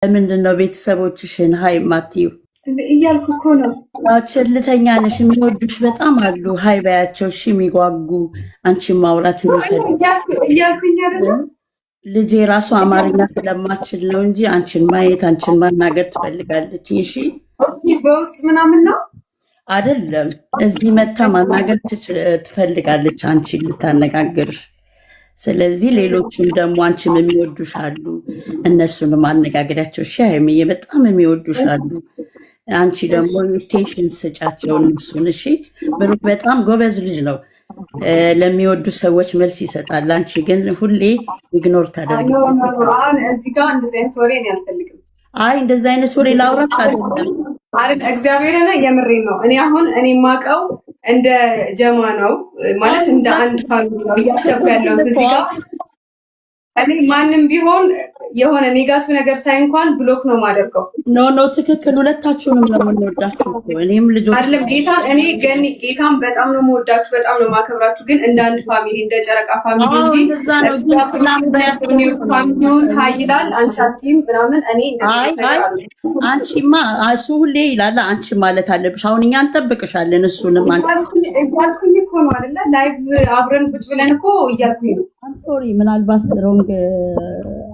ለምንድነው ቤተሰቦችሽን ሀይ ማቲዩ እያልኩ እኮ ነው። ቸልተኛ ነሽ። የሚወዱሽ በጣም አሉ። ሀይ በያቸው። እሺ የሚጓጉ አንቺን ማውራት የሚፈልጉ እያልኩኝ አይደለም። ልጄ ራሱ አማርኛ ስለማችል ነው እንጂ አንቺን ማየት አንቺን ማናገር ትፈልጋለች። እሺ በውስጥ ምናምን ነው አይደለም፣ እዚህ መታ ማናገር ትፈልጋለች አንቺን ልታነጋግርሽ። ስለዚህ ሌሎቹም ደግሞ አንቺም የሚወዱሽ አሉ፣ እነሱንም አነጋግሪያቸው። እሺ ሀይሚዬ በጣም የሚወዱሽ አሉ። አንቺ ደግሞ ቴንሽን ስጫቸው እነሱን። እሺ ብሩክ በጣም ጎበዝ ልጅ ነው፣ ለሚወዱ ሰዎች መልስ ይሰጣል። አንቺ ግን ሁሌ ኢግኖር ታደርጊያለሽ። እዚህ ጋር እንደዚህ አይነት ወሬ እኔ አልፈልግም። አይ እንደዚህ አይነት ወሬ ላውራሽ አይደለም አይደል? እግዚአብሔርን የምሬን ነው። እኔ አሁን እኔ የማውቀው እንደ ጀማ ነው ማለት እንደ አንድ ፋሚሊ ነው እያሰብኩ ያለሁት እዚህ ጋር። እኔ ማንም ቢሆን የሆነ ኔጋቲቭ ነገር ሳይ እንኳን ብሎክ ነው የማደርገው። ኖ ትክክል። ሁለታችሁንም ነው የምንወዳችሁ እኮ እኔም ልጆች አይደለም ጌታን እኔ ገኒ ጌታን በጣም ነው የምወዳችሁ፣ በጣም ነው የማከብራችሁ። ግን እንደ አንድ ፋሚሊ እንደ ጨረቃ ፋሚሊ እንጂ ፋሚሊውን ሀይላል አንቺ አትይም ምናምን። እኔ አንቺማ እሱ ሁሌ ይላል አንቺ ማለት አለብሽ። አሁን እኛ እንጠብቅሻለን። እሱንም እያልኩኝ እኮ ነው አይደለ? ላይቭ አብረን ቁጭ ብለን እኮ እያልኩኝ ነው። ሶሪ ምናልባት ሮንግ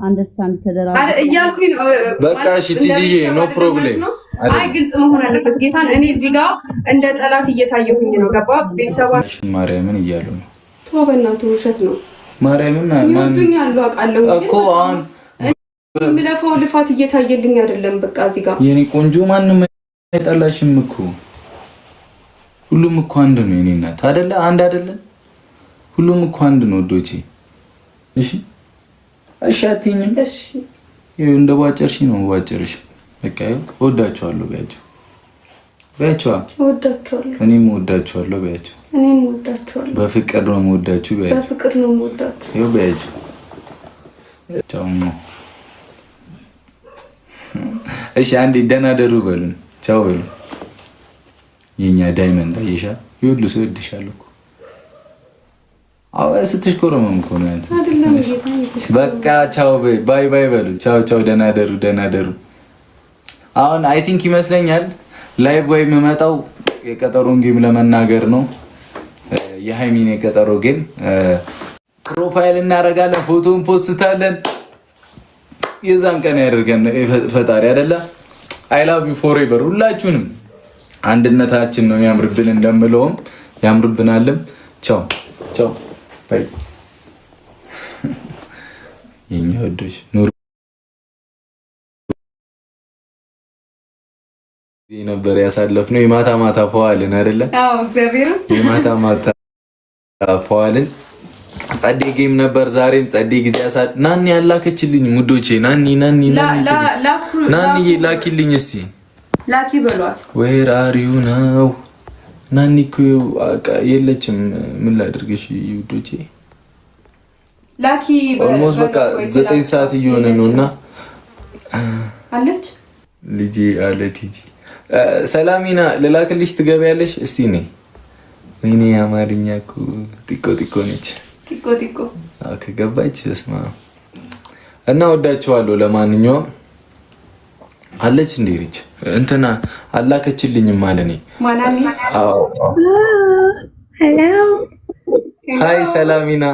አንደርስታንድ ተደራራ እያልኩኝ ነው። በቃ እሺ ቲጂዬ ኖ ፕሮብሌም። አይ ግልጽ መሆን አለበት ጌታን። እኔ እዚህ ጋር እንደ ጠላት እየታየሁኝ ነው። ገባ? ቤተሰባችን ማርያምን እያሉ ነው። ተው በእናትህ ውሸት ነው። ማርያምን ይወዱኛል አውቃለሁ እኮ አሁን የምለፈው ልፋት እየታየልኝ አይደለም። በቃ እዚህ ጋር የኔ ቆንጆ ማንም አይጠላሽም እኮ ሁሉም እኮ አንድ ነው። የኔ እናት አይደለ? አንድ አይደለ? ሁሉም እኮ አንድ ነው ወዶቼ። እሺ እሺ አትይኝም? እሺ ይኸው እንደ ባጨርሽ ነው ባጨርሽ። በቃ ይኸው እወዳቸዋለሁ በያቸው በያቸው። እወዳቸዋለሁ እኔም እወዳቸዋለሁ በያቸው። እኔም እወዳቸዋለሁ። በፍቅር ነው የምወዳችሁ በያቸው። በፍቅር ነው የምወዳችሁ። ይኸው በያቸው። ቻው። እሺ አንዴ ደህና ደሩ በሉን። ቻው በሉ። የኛ ዳይመንድ አይሻ ይሁሉ ሰው ይወድሻል እኮ። አዎ ስትሽኮረመም እኮ ነው አንተ። በቃ ቻው ባይ ባይ በሉ። ቻው ቻው። ደህና ደሩ ደህና ደሩ። አሁን አይ ቲንክ ይመስለኛል ላይቭ ወይ የምመጣው የቀጠሮን ጌም ለመናገር ነው። የሃይሚን የቀጠሮ ጌም ፕሮፋይል እናደርጋለን፣ ፎቶን ፖስታለን። የዛን ቀን ያደርገን ፈጣሪ አይደለ? አይ ላቭ ዩ ፎሬቨር። ሁላችሁንም አንድነታችን ነው የሚያምርብን፣ እንደምለውም ያምርብናልም። ቻው ቻው ባይ። የኛ ወዶች ኑር ነበር ያሳለፍነው። የማታ ማታ ፈዋልን አይደለ? አዎ እግዚአብሔር የማታ ማታ ፈዋልን። ጸዴ ጌም ነበር ዛሬም ጸዴ ጊዜ ያሳድ። ናኒ ያላከችልኝ ሙዶቼ፣ ናኒ ላኪልኝ እስቲ ላኪ በሏት። ዌር አር ዩ ናው? ናኒ እኮ የለችም። ምን ላድርግሽ ውዶቼ? ላኪ ኦልሞስት በቃ 9 ሰዓት እየሆነ ነውና አለች ልጄ አለ ቲጂ። ሰላሚና ልላክልሽ ትገቢያለሽ? እስቲ ነይ። ወይኔ አማርኛ እኮ ጢቆ ጢቆ ነች። ጢቆ ጢቆ ከገባች ስማ እና ወዳችኋለሁ። ለማንኛውም አለች እንዴ ልጅ እንትና አላከችልኝም ማለት ነው። ማናኒ? አዎ ሄሎ ሃይ ሰላሚና።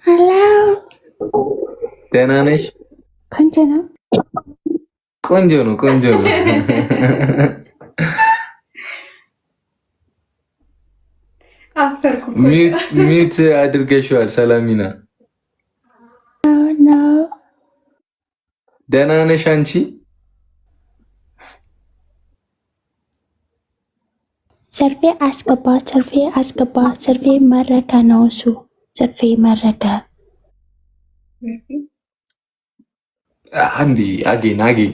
ሄሎ ደህና ነሽ? ቆንጆ ነው ቆንጆ ነው ቆንጆ ነው። አፈርኩ። ሚት አድርገሽዋል ሰላሚና። ደህና ነሽ አንቺ? ሰርፌ አስገባ ሰርፌ መረቀ ነው እሱ ሰርፌ መረቀ። አንዲ አጌን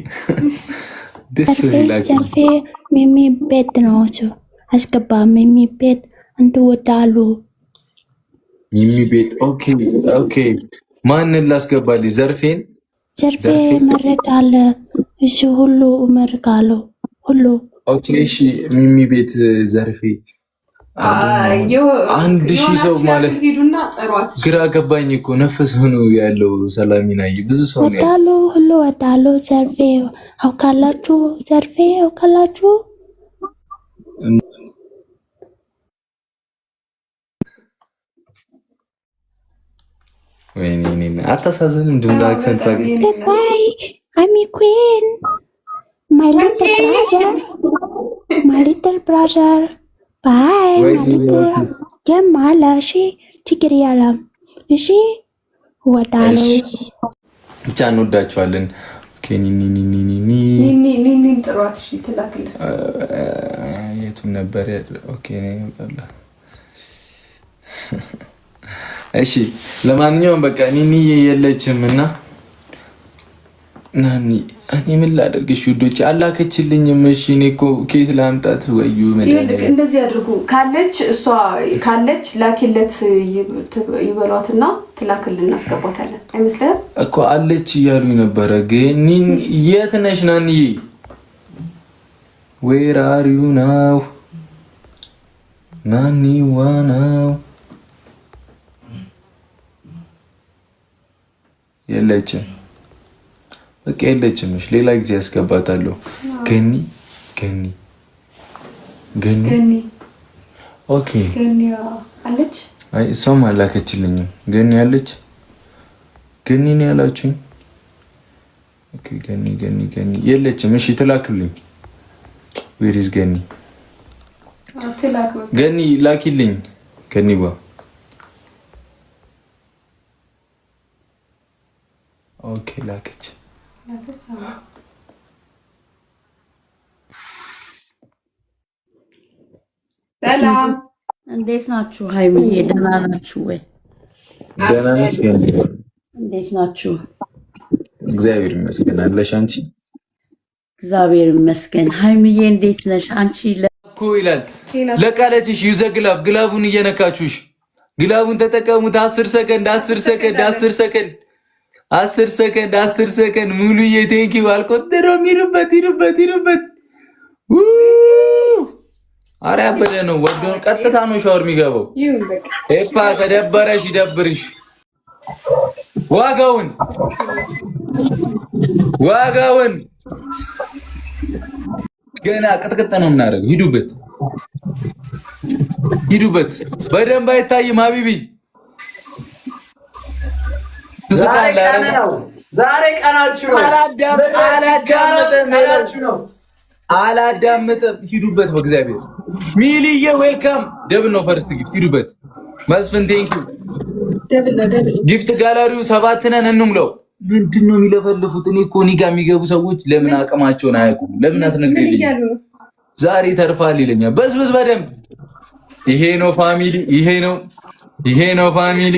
ደስ ይላል። ሰርፌ ሚሚ ቤት ነው እሱ አስገባ። ሚሚ ቤት አንተ ወዳሉ ሚሚ ቤት። ኦኬ ማንን ላስገባልኝ? ዘርፌን ዘርፌ መረቃለ እሱ ሁሉ መረቃለሁ ሁሉ። ኦኬ እሺ ሚሚ ቤት ዘርፌ 1000 ሰው ማለት ሄዱና ግቡና ጥሯት። ግራ ገባኝ እኮ ነፈስ ሆኖ ያለው ሰላሚናዬ ብዙ ሰው ነው ወዳለው ሁሉ ወዳለው ዘርፌ አውቃላችሁ ወይኔ አታሳዝንም? ድምፅ አክሰንት አለ። ባይ አሚ ኩዊን ማይ ሊትል ብራዘር ባይ ጀማላ እሺ፣ ችግር የለም እሺ። ወዳለው ብቻ እንወዳቸዋለን። ኒኒ ጥሯት። እሺ ትላክልህ። የቱን ነበር? ኦኬ እሺ ለማንኛውም በቃ ኒኒ የለችም እና ናኒ እኔ ምን ላደርግሽ ውዶች? አላከችልኝም። እሺ እኔ እኮ ኬት ላምጣት? ወዩ እንደዚህ አድርጉ። ካለች እሷ ካለች ላኪለት ይበሏትና ትላክልን እናስገባታለን። አይመስልህም እኮ አለች እያሉኝ ነበረ። ግን የት ነሽ ናኒዬ? ዌር አር ዩ ናው ናኒ ዋናው የለችም። በቃ የለችም። እሺ ሌላ ጊዜ ያስገባታለሁ። ገኒ ኦኬ አለች። አይ እሷም አላከችልኝም። ገኒ አለች። ገኒ ነው ያላችሁኝ። ኦኬ ገኒ የለችም። እሺ ትላክልኝ። ዌር ኢዝ ገኒ? ገኒ ላኪልኝ። ገኒዋ ኦኬ ላከች። ሰላም እንዴት ናችሁ? ሀይሚዬ ደህና ናችሁ ወይ? ደህና ነሽ? እንዴት ናችሁ? እግዚአብሔር ይመስገን። አለሽ አንቺ? እግዚአብሔር ይመስገን። ሀይሚዬ እንዴት ነሽ አንቺ? እኮ ይላል ለቃለችሽ ዩዘ ግላቡን እየነካችሁሽ ግላቡን ተጠቀሙት። 10 ሰከንድ 10 ሰከንድ ሙሉዬ ቴንኪው። አልቆጠረም። ሂዱበት። ኧረ ያበደ ነው። ወዶ ቀጥታ ነው ሻወር የሚገባው። ኤፓ ከደበረሽ ይደብርሽ። ዋጋውን ገና ቅጥቅጥ ነው የምናደርገው። ሂዱበት። በደንብ አይታይም ሀቢቢ። ዛሬ ቀናችሁ ነው። አላዳምጥም። ሂዱበት። በእግዚአብሔር ሚሊዬ ዌልካም። ደብል ነው ፈርስት ጊፍት። ሂዱበት። መስፍን ቴንኪው። ጊፍት ጋላሪው 7 ነን እንሙለው። ምንድነው የሚለፈልፉት? እኔ እኮ እኔ ጋር የሚገቡ ሰዎች ለምን አቅማቸውን አያውቁም? ለምን አትነግሪልኝ? ዛሬ ተርፋል ይለኛል። በዝብዝ በደንብ። ይሄ ነው ፋሚሊ።